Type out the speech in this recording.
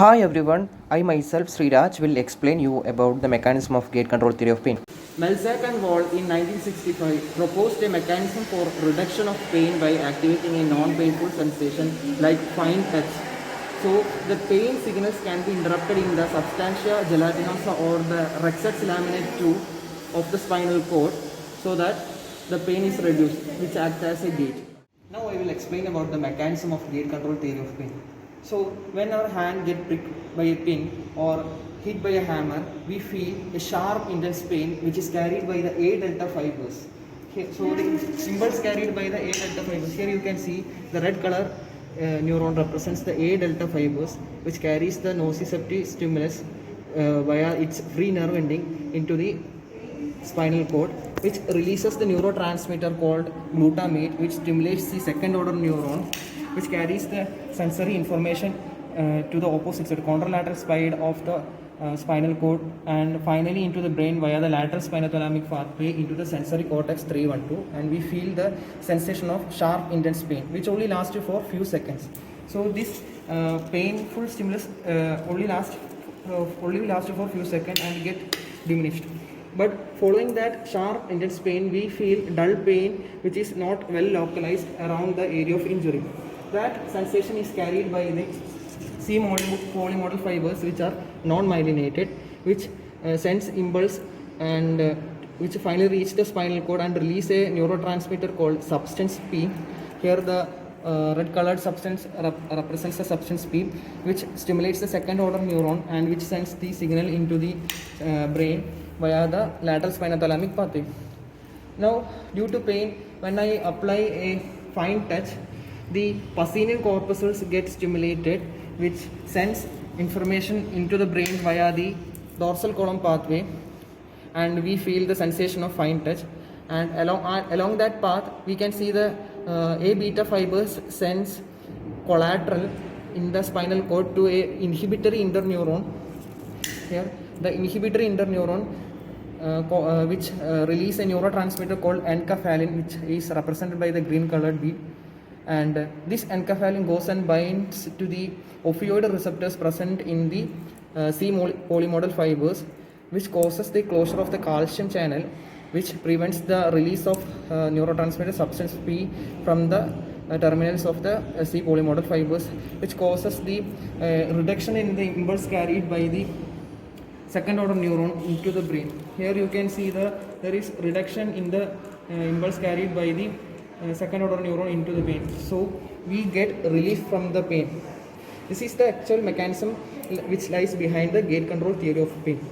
Hi everyone, I myself Sriraj will explain you about the mechanism of gate control theory of pain. Melzack and Wall in 1965 proposed a mechanism for reduction of pain by activating a non-painful sensation like fine touch. So the pain signals can be interrupted in the substantia gelatinosa or the Rex laminate 2 of the spinal cord so that the pain is reduced, which acts as a gate. Now I will explain about the mechanism of gate control theory of pain. So when our hand gets pricked by a pin or hit by a hammer, we feel a sharp intense pain which is carried by the A delta fibers. So the symbols carried by the A delta fibers. Here you can see the red color neuron represents the A delta fibers which carries the nociceptive stimulus via its free nerve ending into the spinal cord, which releases the neurotransmitter called glutamate, which stimulates the second order neuron which carries the sensory information to the opposite side, contralateral side of the spinal cord, and finally into the brain via the lateral spinothalamic pathway into the sensory cortex 312, and we feel the sensation of sharp intense pain which only lasts for few seconds. So this painful stimulus only lasts for few seconds and get diminished. But following that sharp intense pain, we feel dull pain which is not well localized around the area of injury. That sensation is carried by the C polymodal fibers which are non-myelinated, which sends impulse and which finally reach the spinal cord and release a neurotransmitter called substance P. Here the red colored substance represents the substance P, which stimulates the second order neuron and which sends the signal into the brain via the lateral spinothalamic pathway. Now, due to pain, when I apply a fine touch, the Pacinian corpuscles get stimulated, which sends information into the brain via the dorsal column pathway, and we feel the sensation of fine touch. And along that path, we can see the A beta fibers sends collateral in the spinal cord to a inhibitory interneuron. Here, the inhibitory interneuron which release a neurotransmitter called enkephalin, which is represented by the green colored bead, and this enkephalin goes and binds to the opioid receptors present in the C polymodal fibers, which causes the closure of the calcium channel, which prevents the release of neurotransmitter substance P from the terminals of the C polymodal fibers, which causes the reduction in the impulse carried by the second order neuron into the brain. Here you can see there is reduction in the impulse carried by the second order neuron into the brain. So we get relief from the pain. This is the actual mechanism which lies behind the gate control theory of pain.